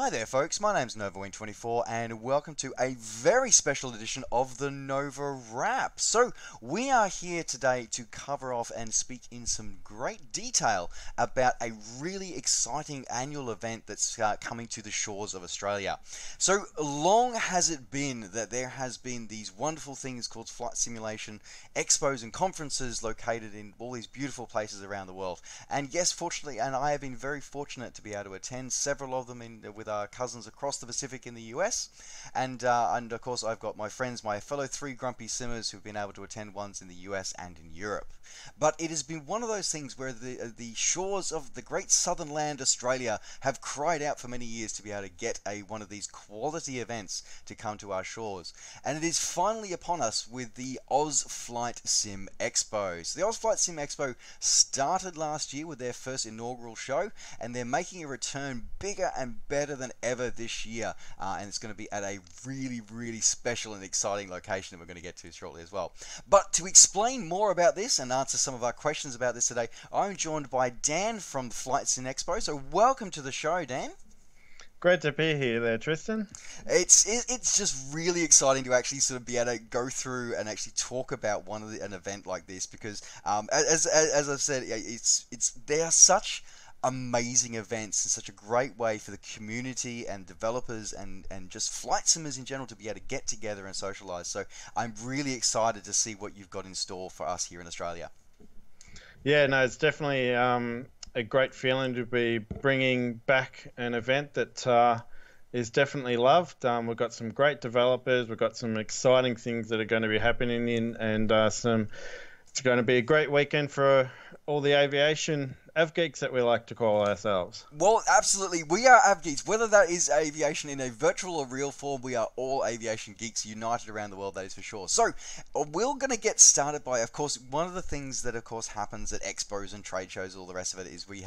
Hi there folks, my name's NovaWrap and welcome to a very special edition of the NovaWrap. So we are here today to cover off and speak in some great detail about a really exciting annual event that's coming to the shores of Australia. So long has it been that there has been these wonderful things called flight simulation expos and conferences located in all these beautiful places around the world. And yes, fortunately, and I have been very fortunate to be able to attend several of them with our cousins across the Pacific in the US, and of course I've got my friends, my fellow three grumpy simmers who've been able to attend ones in the US and in Europe. But it has been one of those things where the shores of the great southern land Australia have cried out for many years to be able to get one of these quality events to come to our shores, and it is finally upon us with the Oz Flight Sim Expo. So the Oz Flight Sim Expo started last year with their first inaugural show, and they're making a return bigger and better than ever this year, and it's going to be at a really special and exciting location that we're going to get to shortly as well. But to explain more about this and answer some of our questions about this today, I'm joined by Dan from the Flight Sim Expo. So welcome to the show, Dan. Great to be here there, Tristan. It's just really exciting to actually sort of be able to go through and actually talk about an event like this, because as I've said, they are such amazing events and such a great way for the community and developers and just flight simmers in general to be able to get together and socialize. So I'm really excited to see what you've got in store for us here in Australia. Yeah, no, it's definitely a great feeling to be bringing back an event that is definitely loved. We've got some great developers, we've got some exciting things that are going to be happening and it's going to be a great weekend for all the aviation avgeeks that we like to call ourselves. Well, absolutely. We are avgeeks. Whether that is aviation in a virtual or real form, we are all aviation geeks united around the world, that is for sure. So, we're going to get started by, of course, one of the things that, of course, happens at expos and trade shows, all the rest of it, is we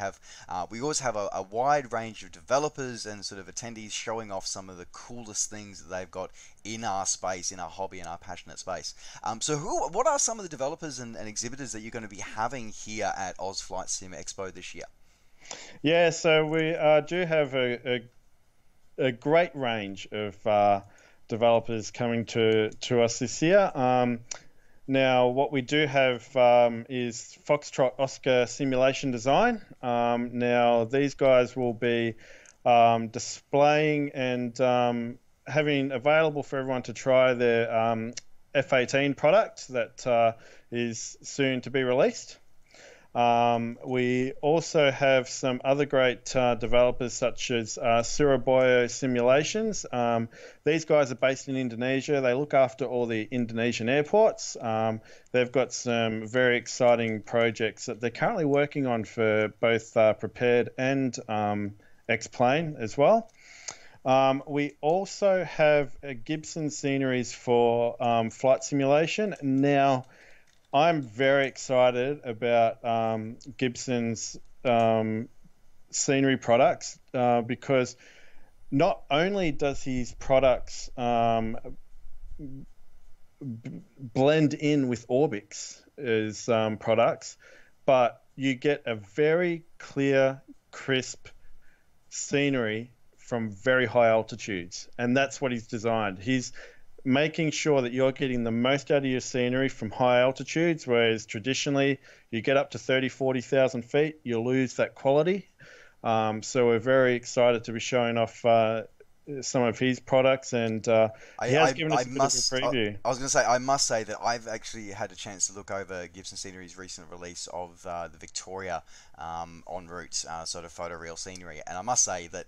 always have a wide range of developers and sort of attendees showing off some of the coolest things that they've got in our space, in our hobby, in our passionate space. So what are some of the developers and exhibitors that you're going to be having here at Oz Flight Sim Expo this year? Yeah, so we do have a great range of developers coming to us this year. Now, what we do have is Foxtrot Oscar Simulation Design. Now, these guys will be displaying and having available for everyone to try their F-18 product that is soon to be released. We also have some other great developers such as Surabaya Simulations. These guys are based in Indonesia. They look after all the Indonesian airports. They've got some very exciting projects that they're currently working on for both Prepared and X-Plane as well. We also have Gibson sceneries for flight simulation. Now, I'm very excited about Gibson's scenery products because not only does his products blend in with Orbix's products, but you get a very clear, crisp scenery from very high altitudes, and that's what he's designed. He's making sure that you're getting the most out of your scenery from high altitudes, whereas traditionally you get up to 40,000 feet, you lose that quality. So we're very excited to be showing off some of his products, and he has given us a bit of a preview. I was going to say, I must say that I've actually had a chance to look over Gibson Scenery's recent release of the Victoria en route sort of photoreal scenery, and I must say that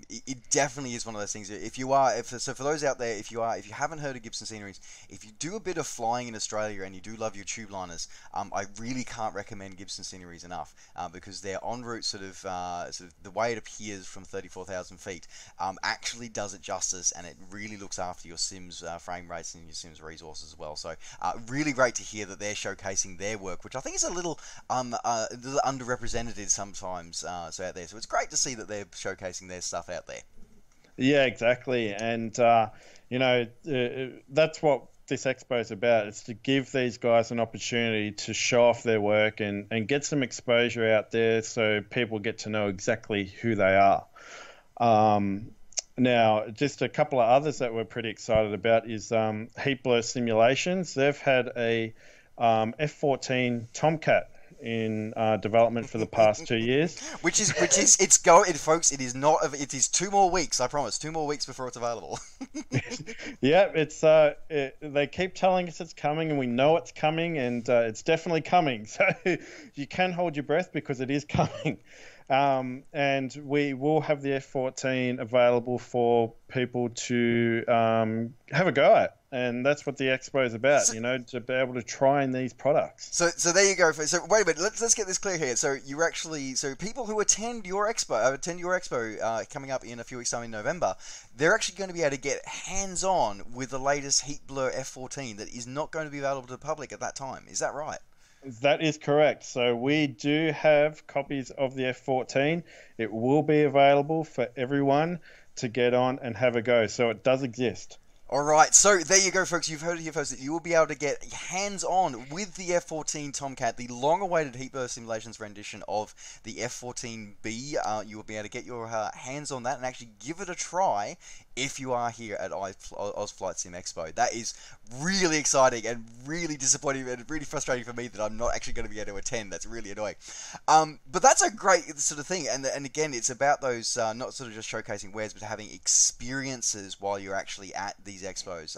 it definitely is one of those things. So for those out there, if you haven't heard of Gibson Sceneries, if you do a bit of flying in Australia and you do love your tube liners, I really can't recommend Gibson Sceneries enough because their en route sort of the way it appears from 34,000 feet actually does it justice, and it really looks after your Sims frame rates and your Sims resources as well. So really great to hear that they're showcasing their work, which I think is a little underrepresented sometimes out there. So it's great to see that they're showcasing their stuff out there. Yeah, exactly. And that's what this expo is about. It's to give these guys an opportunity to show off their work and get some exposure out there so people get to know exactly who they are. Now, just a couple of others that we're pretty excited about is Heatblur Simulations. They've had a F-14 Tomcat in development for the past 2 years. which is it's going, folks. It is not. It is 2 more weeks. I promise. 2 more weeks before it's available. Yeah, they keep telling us it's coming, and we know it's coming, and it's definitely coming. So you can hold your breath because it is coming. And we will have the F-14 available for people to have a go at. And that's what the expo is about, to be able to try in these products. So there you go. So wait a minute. Let's get this clear here. So people who attend your expo, coming up in a few weeks' time in November, they're actually going to be able to get hands-on with the latest Heatblur F-14 that is not going to be available to the public at that time. Is that right? That is correct. So we do have copies of the F-14. It will be available for everyone to get on and have a go. So it does exist. All right, so there you go, folks. You've heard it here first that you will be able to get hands-on with the F-14 Tomcat, the long-awaited Heatblur Simulations rendition of the F-14B. You will be able to get your hands on that and actually give it a try if you are here at Oz Flight Sim Expo. That is really exciting and really disappointing and really frustrating for me that I'm not actually going to be able to attend. That's really annoying. But that's a great sort of thing. And again, it's about those not sort of just showcasing wares, but having experiences while you're actually at these expos,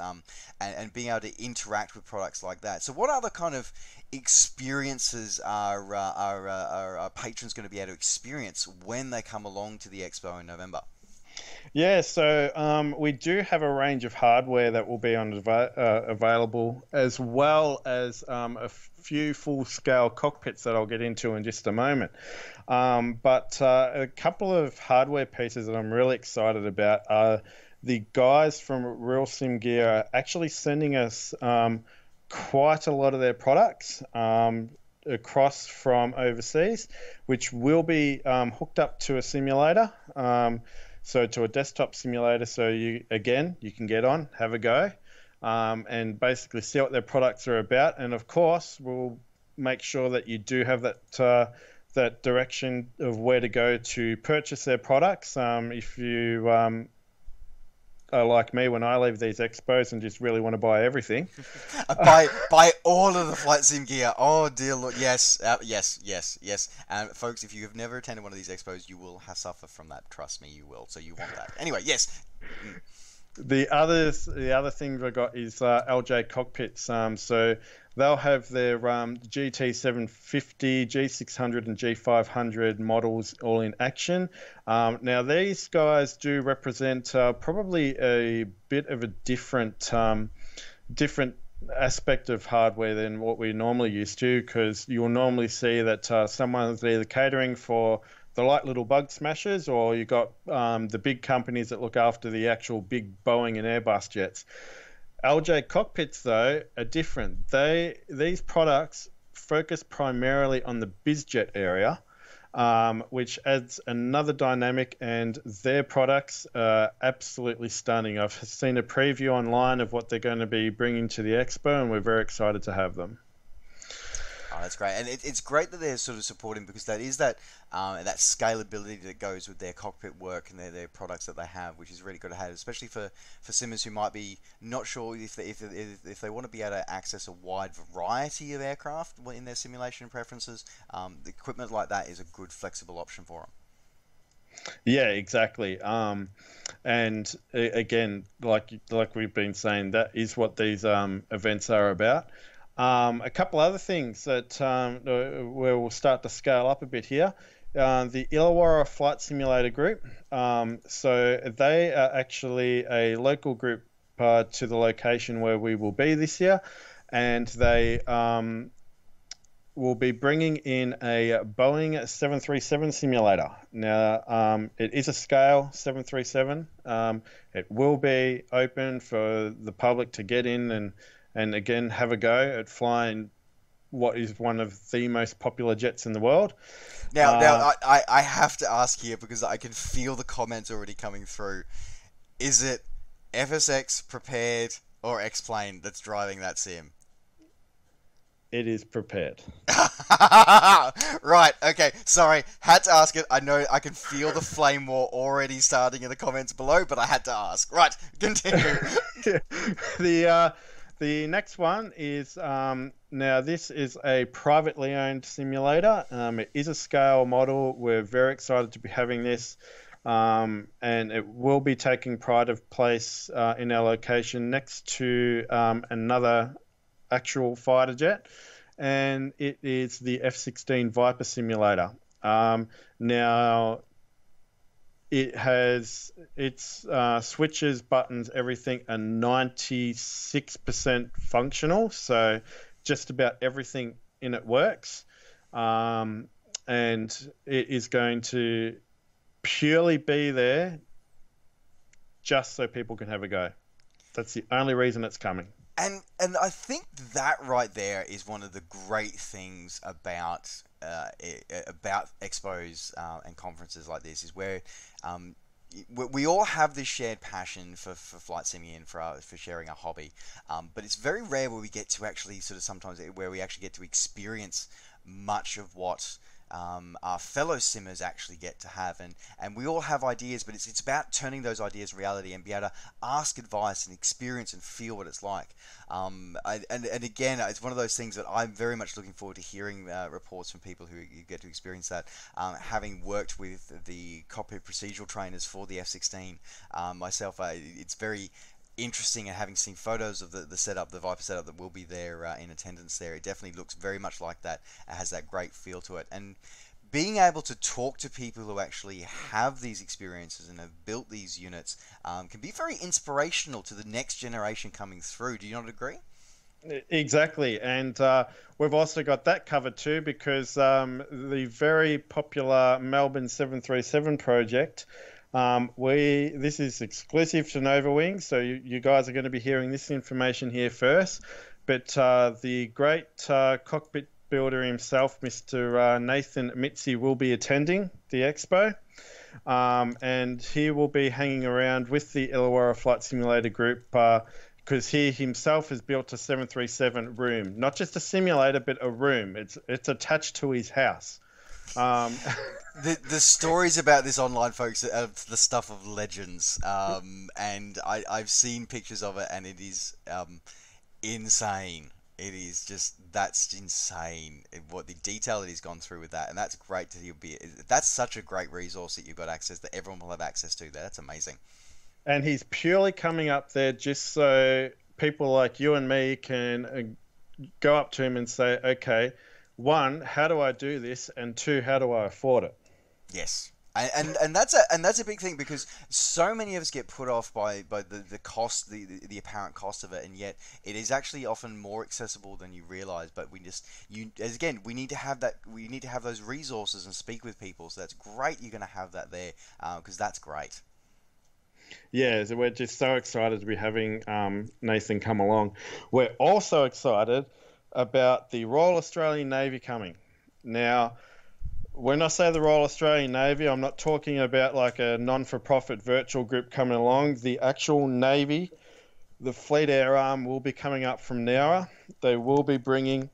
and being able to interact with products like that. So what other kind of experiences are our patrons going to be able to experience when they come along to the expo in November? Yeah, so we do have a range of hardware that will be available, as well as a few full-scale cockpits that I'll get into in just a moment. But a couple of hardware pieces that I'm really excited about are the guys from Real Sim Gear are actually sending us quite a lot of their products across from overseas, which will be hooked up to a simulator. So to a desktop simulator, so you can get on, have a go, and basically see what their products are about. And of course, we'll make sure that you do have that direction of where to go to purchase their products. If you are like me, when I leave these expos and just really want to buy everything, buy all of the flight sim gear. Oh dear Lord, yes, yes. And folks, if you have never attended one of these expos, you will suffer from that. Trust me, you will. So you want that anyway. Yes. The other thing I got is LJ cockpits. So they'll have their GT750, G600, and G500 models all in action. Now these guys do represent probably a bit of a different aspect of hardware than what we're normally used to, because you'll normally see that someone's either catering for the light little bug smashers, or you got the big companies that look after the actual big Boeing and Airbus jets. LJ cockpits, though, are different. These products focus primarily on the bizjet area, which adds another dynamic, and their products are absolutely stunning. I've seen a preview online of what they're going to be bringing to the expo, and we're very excited to have them. Oh, that's great, and it's great that they're sort of supporting, because that is that scalability that goes with their cockpit work and their products that they have, which is really good to have, especially for simmers who might be not sure if they want to be able to access a wide variety of aircraft in their simulation preferences. The equipment like that is a good flexible option for them. Yeah, exactly. And again, like we've been saying, that is what these events are about. A couple other things that where we'll start to scale up a bit here. The Illawarra Flight Simulator Group. So they are actually a local group to the location where we will be this year, and they will be bringing in a Boeing 737 simulator. Now, it is a scale 737. It will be open for the public to get in and again have a go at flying what is one of the most popular jets in the world. Now I have to ask here, because I can feel the comments already coming through. Is it FSX Prepared or X-Plane that's driving that sim? it is prepared. Right, okay, sorry, had to ask it. I know I can feel the flame war already starting in the comments below, but I had to ask. Right, continue. the the next one is now this is a privately owned simulator. It is a scale model. We're very excited to be having this, and it will be taking pride of place in our location next to another actual fighter jet, and it is the F-16 Viper simulator. Now it has its switches, buttons, everything are 96% functional, so just about everything in it works. And it is going to purely be there just so people can have a go. That's the only reason it's coming. And I think that right there is one of the great things about expos and conferences like this, is where we all have this shared passion for flight simming and for sharing a hobby, but it's very rare where we get to actually sort of sometimes where we actually get to experience much of what our fellow simmers actually get to have, and we all have ideas, but it's about turning those ideas reality and be able to ask advice and experience and feel what it's like. And again, it's one of those things that I'm very much looking forward to hearing reports from people who get to experience that. Having worked with the cockpit procedural trainers for the F-16 myself, it's very interesting, and having seen photos of the setup, the Viper setup that will be there in attendance there, it definitely looks very much like that. It has that great feel to it, and being able to talk to people who actually have these experiences and have built these units can be very inspirational to the next generation coming through. Do you not agree? Exactly, and we've also got that covered too, because the very popular Melbourne 737 project, this is exclusive to Nova Wings, so you guys are going to be hearing this information here first. But the great cockpit builder himself, Mr. Nathan Mitzi, will be attending the expo, and he will be hanging around with the Illawarra Flight Simulator group, because he himself has built a 737 room, not just a simulator, but a room. It's attached to his house. The stories about this online, folks, are the stuff of legends, and I've seen pictures of it, and it is insane. It is just, that's insane what the detail that he's gone through with that, and that's great to be. That's such a great resource that you've got access, that everyone will have access to. That's amazing. And he's purely coming up there just so people like you and me can go up to him and say, okay, one, how do I do this? And two, how do I afford it? Yes. And that's a big thing, because so many of us get put off by the cost, the apparent cost of it, and yet it is actually often more accessible than you realize. But we need to have that, we need to have those resources and speak with people. So that's great, you're going to have that there, because that's great. Yeah, so we're just so excited to be having Nathan come along. We're also excited about the Royal Australian Navy coming. Now, when I say the Royal Australian Navy, I'm not talking about like a non-for-profit virtual group coming along. The actual Navy, the Fleet Air Arm, will be coming up from Nowra. They will be bringing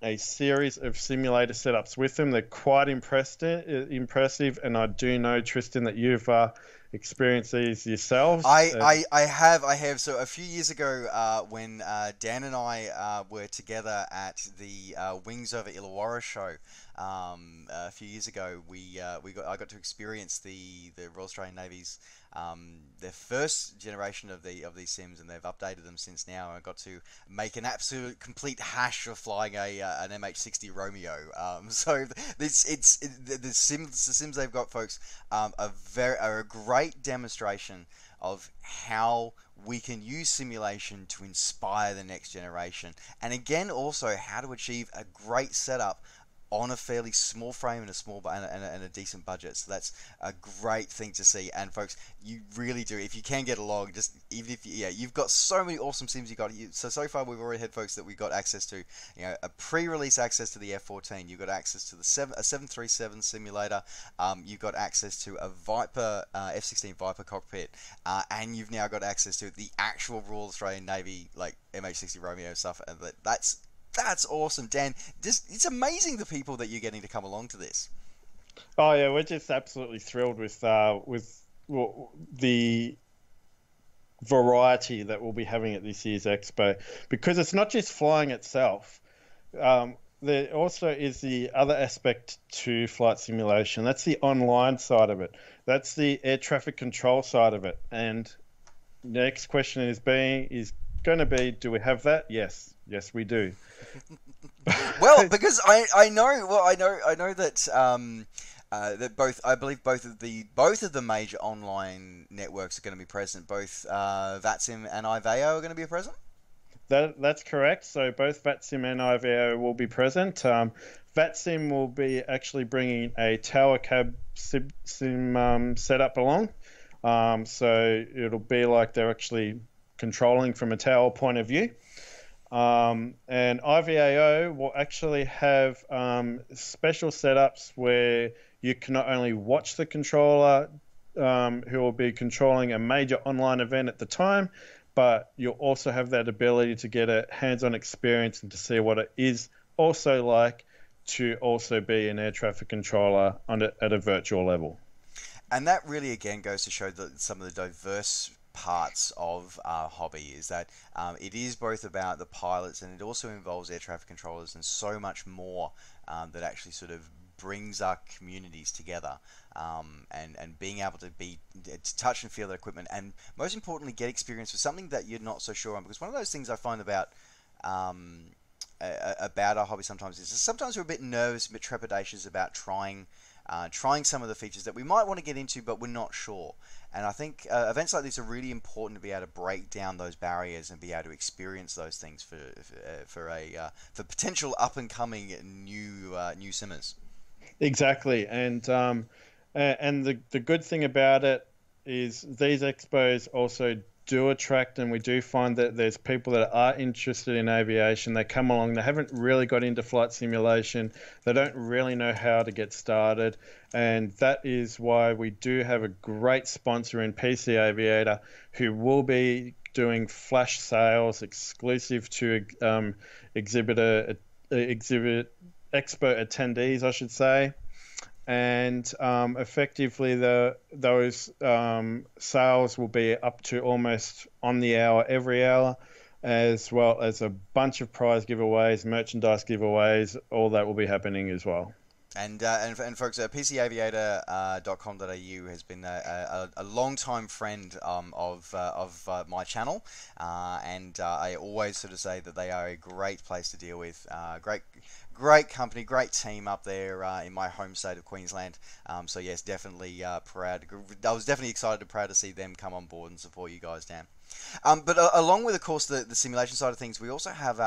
a series of simulator setups with them. They're quite impressive, and I do know, Tristan, that you've experienced these yourselves. I have. So a few years ago, when Dan and I were together at the Wings Over Illawarra show, a few years ago, I got to experience the Royal Australian Navy's their first generation of these sims, and they've updated them since now. I got to make an absolute complete hash of flying an MH60 Romeo. So the sims they've got, folks, are a great demonstration of how we can use simulation to inspire the next generation, and again also how to achieve a great setup on a fairly small frame and a decent budget. So that's a great thing to see. And folks, you really do, if you can get along, just even if you've got so many awesome sims you got. So far we've already had folks that we got access to, a pre-release access to the F-14. You've got access to a 737 simulator. You've got access to a Viper F-16 Viper cockpit, and you've now got access to the actual Royal Australian Navy like MH60 Romeo stuff. And that's That's awesome, Dan. It's amazing the people that you're getting to come along to this. Oh yeah, we're just absolutely thrilled with the variety that we'll be having at this year's expo, because it's not just flying itself. There also is the other aspect to flight simulation. That's the online side of it. That's the air traffic control side of it. And the next question is going to be, do we have that? Yes, we do. Well, because I know that that I believe both of the major online networks are going to be present. Both VATSIM and IVAO are going to be present. That's correct. So both VATSIM and IVAO will be present. VATSIM will be actually bringing a tower cab sim setup along. So it'll be like they're actually controlling from a tower point of view. And IVAO will actually have special setups where you can not only watch the controller, who will be controlling a major online event at the time, but you'll also have that ability to get a hands-on experience and to see what it is also like to also be an air traffic controller at a virtual level. And that really, again, goes to show that some of the diverse parts of our hobby is that it is both about the pilots, and it also involves air traffic controllers and so much more that actually sort of brings our communities together, and being able to touch and feel that equipment, and most importantly get experience with something that you're not so sure on. Because one of those things I find about our hobby sometimes is sometimes we're a bit nervous, a bit trepidatious about trying some of the features that we might want to get into, but we're not sure. And I think events like this are really important to be able to break down those barriers and be able to experience those things for potential up and coming new simmers. Exactly, and the good thing about it is these expos also do attract, and we do find that there's people that are interested in aviation. They come along, they haven't really got into flight simulation, they don't really know how to get started, and that is why we do have a great sponsor in PC Aviator who will be doing flash sales exclusive to exhibit expo attendees, I should say. And effectively, those sales will be up to almost on the hour, every hour, as well as a bunch of prize giveaways, merchandise giveaways. All that will be happening as well. And folks, PCAviator.com.au has been a long-time friend of my channel, and I always sort of say that they are a great place to deal with. Great company, great team up there in my home state of Queensland. So yes, definitely proud. I was definitely excited and proud to see them come on board and support you guys, Dan. But along with, of course, the simulation side of things, we also have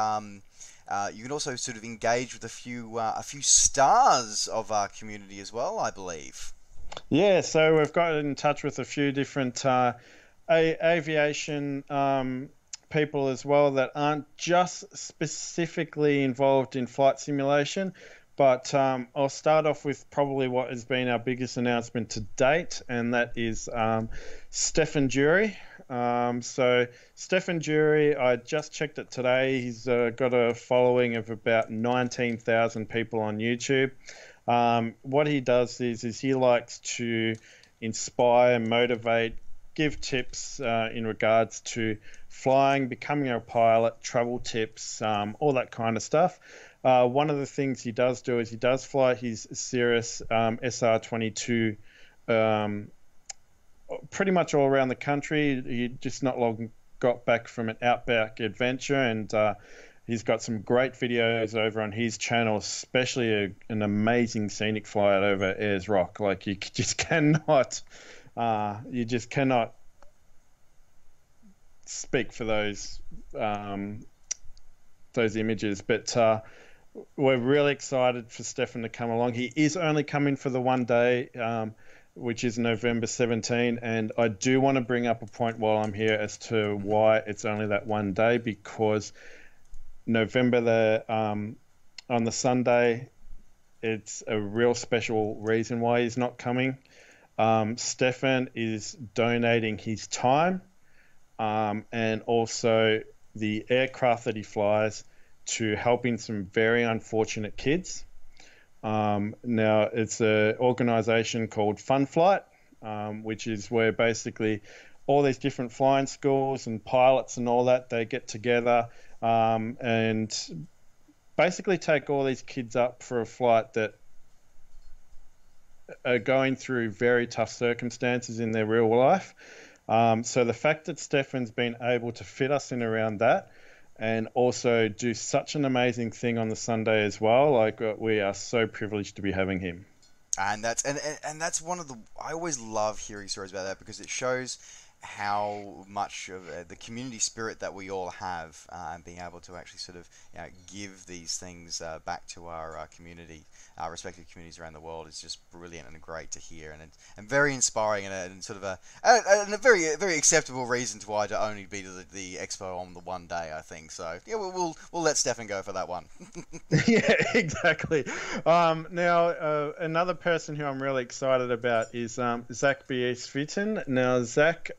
you can also sort of engage with a few stars of our community as well, I believe. Yeah, so we've got in touch with a few different aviation people as well that aren't just specifically involved in flight simulation, but I'll start off with probably what has been our biggest announcement to date, and that is Stefan Jury. So Stefan Jury, I just checked it today. He's got a following of about 19,000 people on YouTube. What he does is he likes to inspire, motivate, give tips in regards to flying, becoming a pilot, travel tips, all that kind of stuff. One of the things he does do is he does fly his Cirrus SR22 pretty much all around the country. He just not long got back from an outback adventure, and he's got some great videos over on his channel, especially an amazing scenic flight over Ayers Rock. Like you just cannot speak for those images. But we're really excited for Stefan to come along. He is only coming for the one day, which is November 17, and I do want to bring up a point while I'm here as to why it's only that one day, because November on the Sunday, it's a real special reason why he's not coming. Stefan is donating his time, and also the aircraft that he flies to helping some very unfortunate kids. Now, it's an organization called Fun Flight, which is where basically all these different flying schools and pilots and all that, they get together and basically take all these kids up for a flight that are going through very tough circumstances in their real life. So the fact that Stefan's been able to fit us in around that and also do such an amazing thing on the Sunday as well, like we are so privileged to be having him. And that's one of the, I always love hearing stories about that, because it shows how much of the community spirit that we all have, and being able to actually sort of, you know, give these things back to our community, our respective communities around the world, is just brilliant and great to hear, and very inspiring, and sort of a very acceptable reason to why to only be to the expo on the one day, I think. So yeah, we'll let Stefan go for that one. Yeah, exactly. Now, another person who I'm really excited about is Zach B.S. Now, Zach,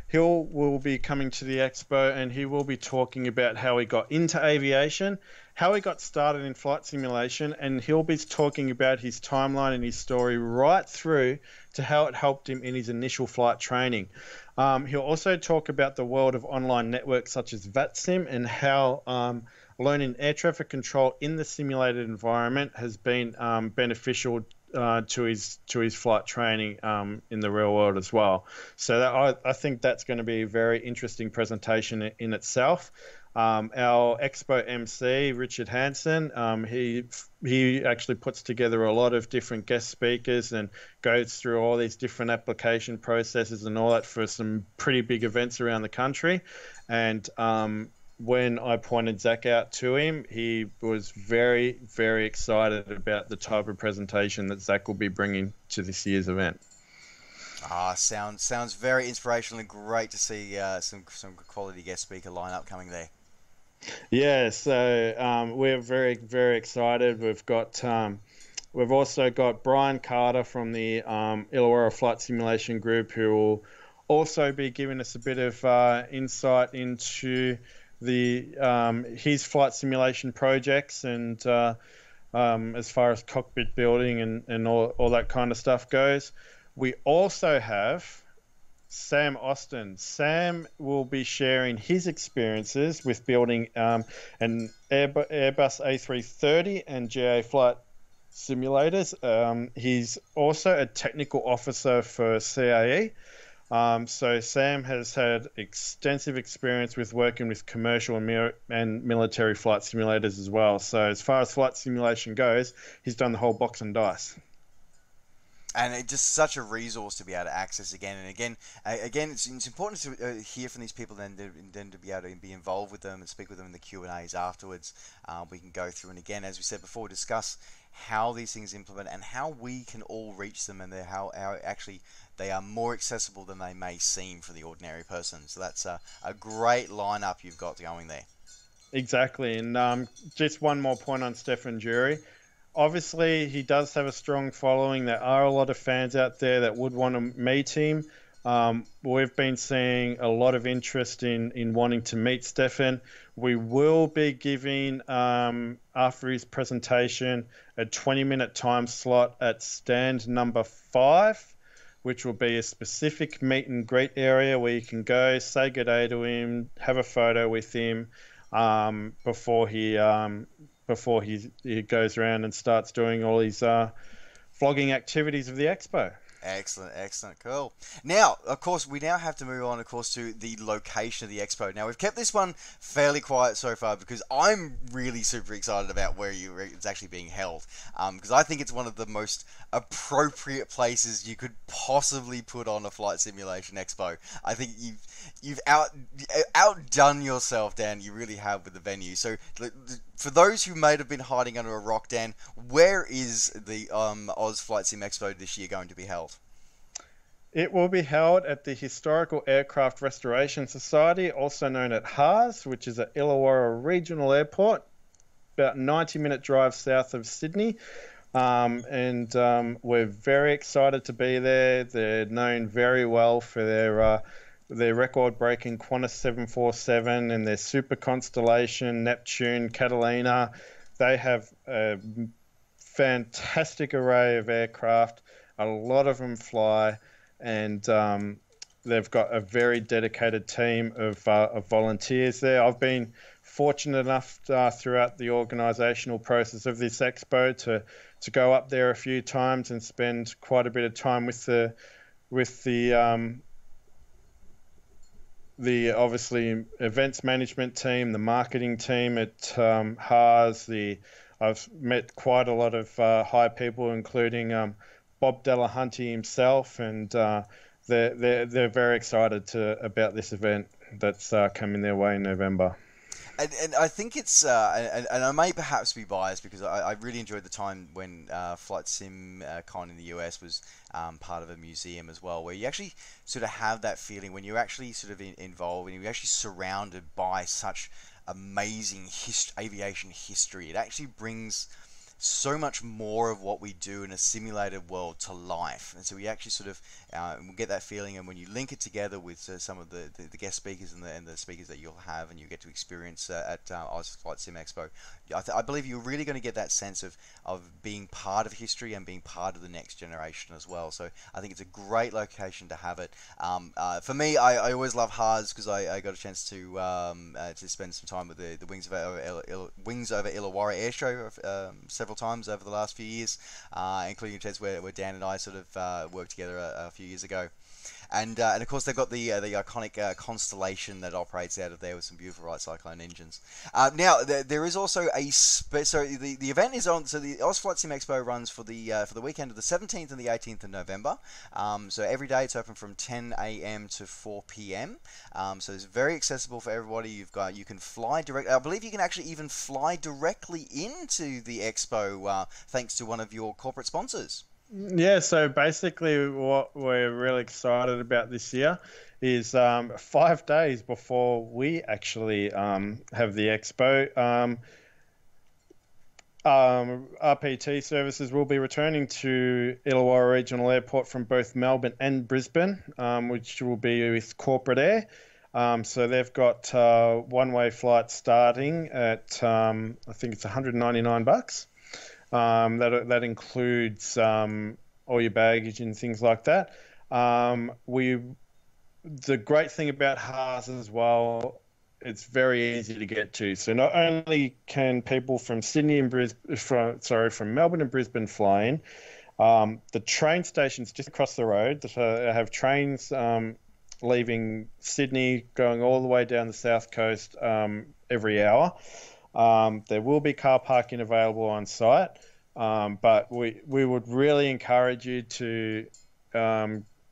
he will be coming to the expo, and he will be talking about how he got into aviation, how he got started in flight simulation, and he'll be talking about his timeline and his story right through to how it helped him in his initial flight training. He'll also talk about the world of online networks such as VATSIM, and how learning air traffic control in the simulated environment has been beneficial to his flight training in the real world as well. So that, I think that's going to be a very interesting presentation in itself. Our expo MC, Richard Hansen, he actually puts together a lot of different guest speakers and goes through all these different application processes and all that for some pretty big events around the country. And when I pointed Zach out to him, he was very, very excited about the type of presentation that Zach will be bringing to this year's event. Sounds very inspirational, and great to see some quality guest speaker lineup coming there. Yeah, so we're very, very excited. We've also got Brian Carter from the Illawarra Flight Simulation Group, who will also be giving us a bit of insight into his flight simulation projects, and as far as cockpit building and all that kind of stuff goes. We also have Sam Austin. Sam will be sharing his experiences with building an Airbus A330 and GA flight simulators. He's also a technical officer for CAE. So Sam has had extensive experience with working with commercial and military flight simulators as well. So as far as flight simulation goes, he's done the whole box and dice. And it's just such a resource to be able to access again and again. It's important to hear from these people, then to be able to be involved with them and speak with them in the Q&As afterwards. We can go through and again, as we said before, discuss how these things implement and how we can all reach them, and how actually they are more accessible than they may seem for the ordinary person. So that's a great lineup you've got going there. Exactly. And just one more point on Stefan Jury. Obviously, he does have a strong following. There are a lot of fans out there that would want to meet him. We've been seeing a lot of interest in wanting to meet Stefan. We will be giving, after his presentation, a 20-minute time slot at stand number 5, which will be a specific meet and greet area where you can go, say good day to him, have a photo with him before he goes around and starts doing all his vlogging activities of the expo. Excellent, cool. Now, of course, we now have to move on, of course, to the location of the expo. Now, we've kept this one fairly quiet so far because I'm really super excited about where it's actually being held. Because I think it's one of the most appropriate places you could possibly put on a flight simulation expo. I think you've outdone yourself, Dan. You really have with the venue. So, for those who may have been hiding under a rock, Dan, where is the Oz Flight Sim Expo this year going to be held? It will be held at the Historical Aircraft Restoration Society, also known as HARS, which is at Illawarra Regional Airport, about a 90-minute drive south of Sydney. And we're very excited to be there. They're known very well for their their record-breaking Qantas 747 and their Super Constellation, Neptune, Catalina. They have a fantastic array of aircraft. A lot of them fly, and they've got a very dedicated team of volunteers there. I've been fortunate enough throughout the organisational process of this expo to go up there a few times and spend quite a bit of time with the obviously events management team, the marketing team at HARS. I've met quite a lot of high people, including Bob Delahunty himself, and they're very excited about this event that's coming their way in November. And I think it's, and I may perhaps be biased because I really enjoyed the time when Flight Sim Con in the US was part of a museum as well, where you actually sort of have that feeling when you're actually sort of involved and you're actually surrounded by such amazing aviation history. It actually brings so much more of what we do in a simulated world to life, and so we actually sort of get that feeling. And when you link it together with some of the guest speakers and the speakers that you'll have and you get to experience at Oz Flight Sim Expo, I believe you're really going to get that sense of being part of history and being part of the next generation as well. So I think it's a great location to have it. For me, I always love HARS because I got a chance to spend some time with the Wings Over Illawarra air show several times over the last few years, including a chance where Dan and I sort of worked together a few years ago. And of course they've got the iconic Constellation that operates out of there with some beautiful Wright Cyclone engines. Now there is also so the event is on. So the Oz Flight Sim Expo runs for the weekend of the 17th and the 18th of November. So every day it's open from 10 a.m. to 4 p.m. So it's very accessible for everybody. You can fly direct. I believe you can actually even fly directly into the expo thanks to one of your corporate sponsors. Yeah, so basically what we're really excited about this year is 5 days before we actually have the expo, RPT services will be returning to Illawarra Regional Airport from both Melbourne and Brisbane, which will be with Corporate Air. So they've got one-way flights starting at, I think it's $199. That includes all your baggage and things like that. The great thing about HARS as well, it's very easy to get to. So not only can people from from Melbourne and Brisbane fly in, the train station's just across the road. They have trains leaving Sydney, going all the way down the south coast every hour. There will be car parking available on site, but we would really encourage you to,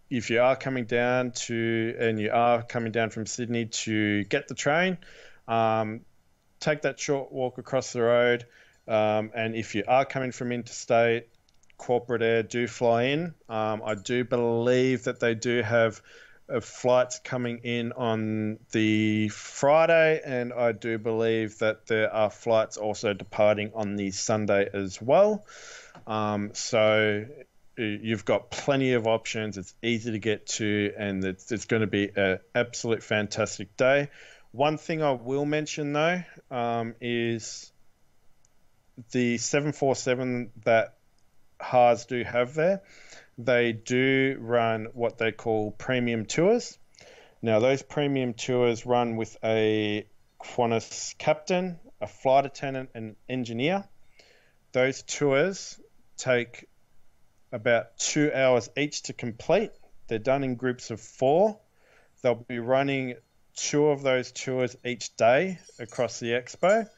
if you are coming down from Sydney, to get the train, take that short walk across the road, and if you are coming from interstate, Corporate Air do fly in. I do believe that they do have flights coming in on the Friday, and I do believe that there are flights also departing on the Sunday as well. So you've got plenty of options. It's easy to get to, and it's going to be an absolute fantastic day. One thing I will mention though is the 747 that HARS do have there. They do run what they call premium tours. Now, those premium tours run with a Qantas captain, a flight attendant, and engineer. Those tours take about 2 hours each to complete. They're done in groups of 4. They'll be running 2 of those tours each day across the expo.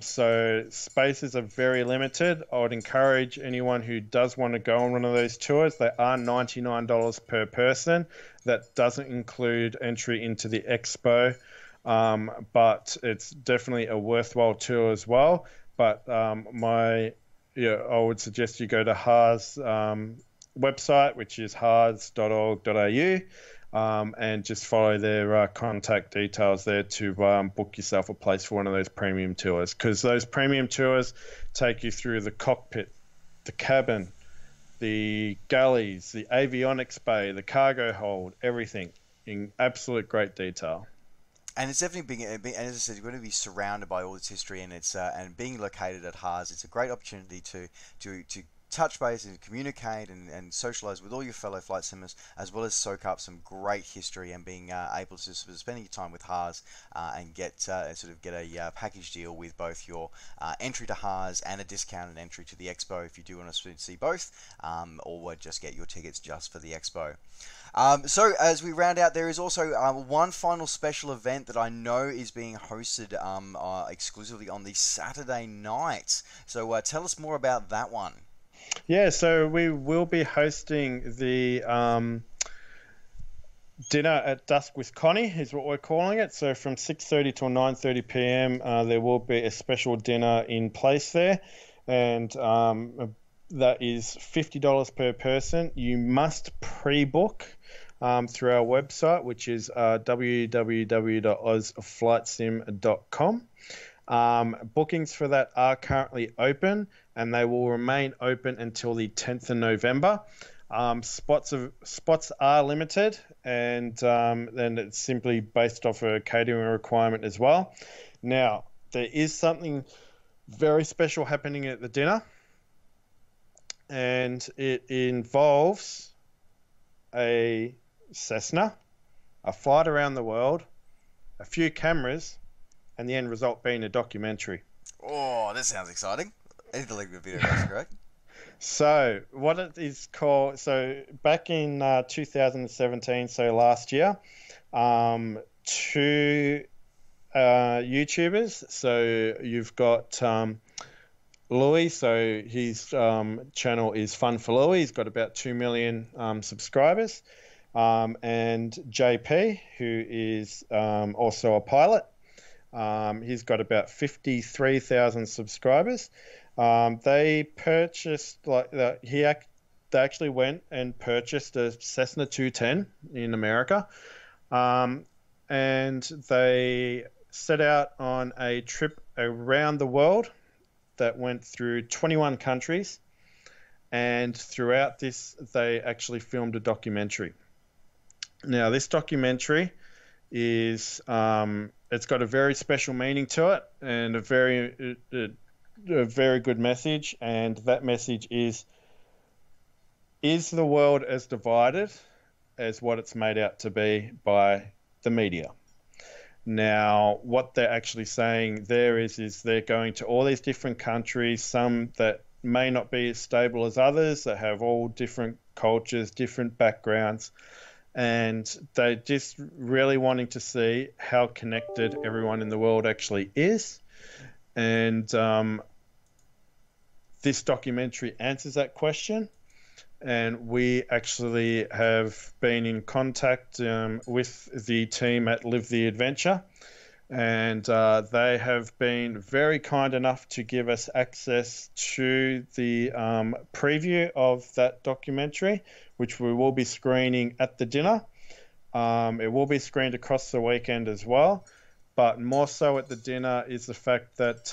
So spaces are very limited. I would encourage anyone who does want to go on one of those tours. They are $99 per person. That doesn't include entry into the expo, but it's definitely a worthwhile tour as well. But I would suggest you go to HARS website, which is hars.org.au. And just follow their contact details there to book yourself a place for one of those premium tours, because those premium tours take you through the cockpit, the cabin, the galleys, the avionics bay, the cargo hold, everything. in absolute great detail. And it's definitely being, and as I said, you're going to be surrounded by all this history, and it's and being located at HARS, it's a great opportunity to touch base and communicate and socialize with all your fellow flight simmers, as well as soak up some great history and being able to sort of spending your time with HARS and get sort of get a package deal with both your entry to HARS and a discounted entry to the expo if you do want to see both, or just get your tickets just for the expo. So as we round out, there is also one final special event that I know is being hosted exclusively on the Saturday night. So tell us more about that one. Yeah, so we will be hosting the dinner at dusk with Connie, is what we're calling it. So from 6:30 till 9:30 p.m. There will be a special dinner in place there, and that is $50 per person. You must pre-book through our website, which is www.ozflightsim.com. Bookings for that are currently open, and they will remain open until the 10th of November. Spots are limited, and then it's simply based off a catering requirement as well. Now, there is something very special happening at the dinner, and it involves a Cessna, a flight around the world, a few cameras, and the end result being a documentary. Oh, that sounds exciting. Anything like the video, that's great. So what it is called, so back in 2017, so last year, two YouTubers, so you've got Louis, so his channel is Fun for Louis, he's got about 2 million subscribers, and JP, who is also a pilot, he's got about 53,000 subscribers. They purchased they actually went and purchased a Cessna 210 in America, and they set out on a trip around the world that went through 21 countries, and throughout this they actually filmed a documentary. Now this documentary is it's got a very special meaning to it, and a very good message, and that message is the world as divided as what it's made out to be by the media? Now, what they're actually saying there is they're going to all these different countries, some that may not be as stable as others, that have all different cultures, different backgrounds, and they're just really wanting to see how connected everyone in the world actually is. And this documentary answers that question. And we actually have been in contact with the team at Live the Adventure, and they have been very kind enough to give us access to the preview of that documentary, which we will be screening at the dinner. It will be screened across the weekend as well, but more so at the dinner is the fact that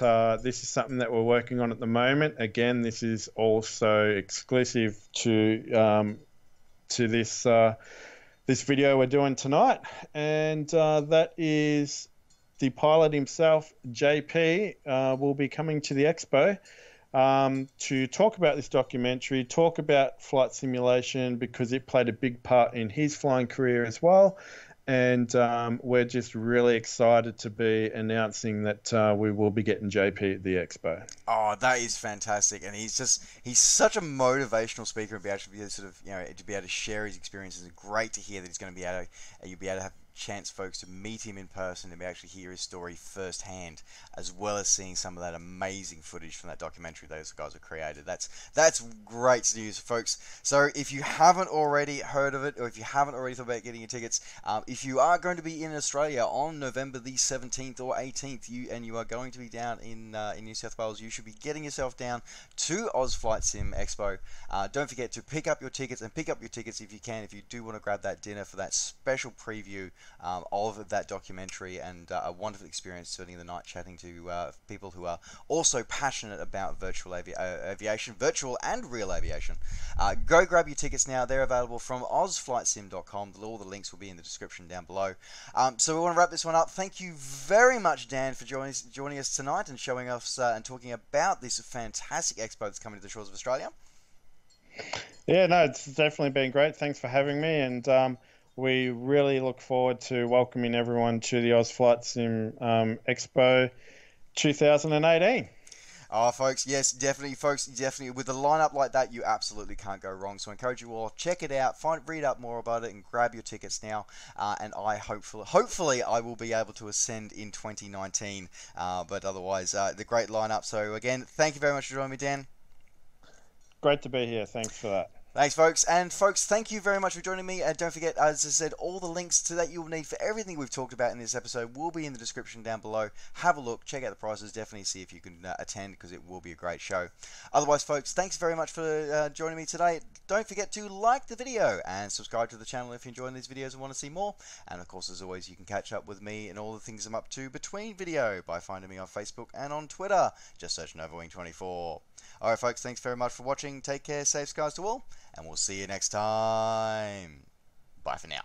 this is something that we're working on at the moment. Again, this is also exclusive to this video we're doing tonight, and that is the pilot himself, JP, will be coming to the expo to talk about this documentary, talk about flight simulation, because it played a big part in his flying career as well. And we're just really excited to be announcing that we will be getting JP at the expo. Oh, that is fantastic, and he's such a motivational speaker, and be able to sort of to be able to share his experiences. It's great to hear that he's going to be able to you'll be able to have chance, folks, to meet him in person and actually hear his story firsthand, as well as seeing some of that amazing footage from that documentary those guys have created. That's great news, folks. So if you haven't already heard of it, or if you haven't already thought about getting your tickets, if you are going to be in Australia on November the 17th or 18th, you are going to be down in New South Wales, you should be getting yourself down to Oz Flight Sim Expo. Don't forget to pick up your tickets, and pick up your tickets if you can, if you do want to grab that dinner for that special preview of that documentary, and a wonderful experience spending the night chatting to people who are also passionate about virtual aviation, virtual and real aviation. Go grab your tickets now. They're available from ozflightsim.com. All the links will be in the description down below. So we want to wrap this one up. Thank you very much, Dan, for joining us tonight and showing us and talking about this fantastic expo that's coming to the shores of Australia. Yeah, no, it's definitely been great. Thanks for having me, and we really look forward to welcoming everyone to the Oz Flight Sim Expo 2018. Oh, folks, yes, definitely, folks, definitely. With a lineup like that, you absolutely can't go wrong. So I encourage you all, check it out, read up more about it, and grab your tickets now. And I hopefully, I will be able to ascend in 2019. But otherwise, the great lineup. So again, thank you very much for joining me, Dan. Great to be here. Thanks for that. Thanks, folks. And folks, thank you very much for joining me. And don't forget, as I said, all the links to that you'll need for everything we've talked about in this episode will be in the description down below. Have a look, check out the prices, definitely see if you can attend, because it will be a great show. Otherwise, folks, thanks very much for joining me today. Don't forget to like the video and subscribe to the channel if you're enjoying these videos and want to see more. And of course, as always, you can catch up with me and all the things I'm up to between video by finding me on Facebook and on Twitter. Just search NovaWing24. Alright, folks, thanks very much for watching. Take care, safe skies to all, and we'll see you next time. Bye for now.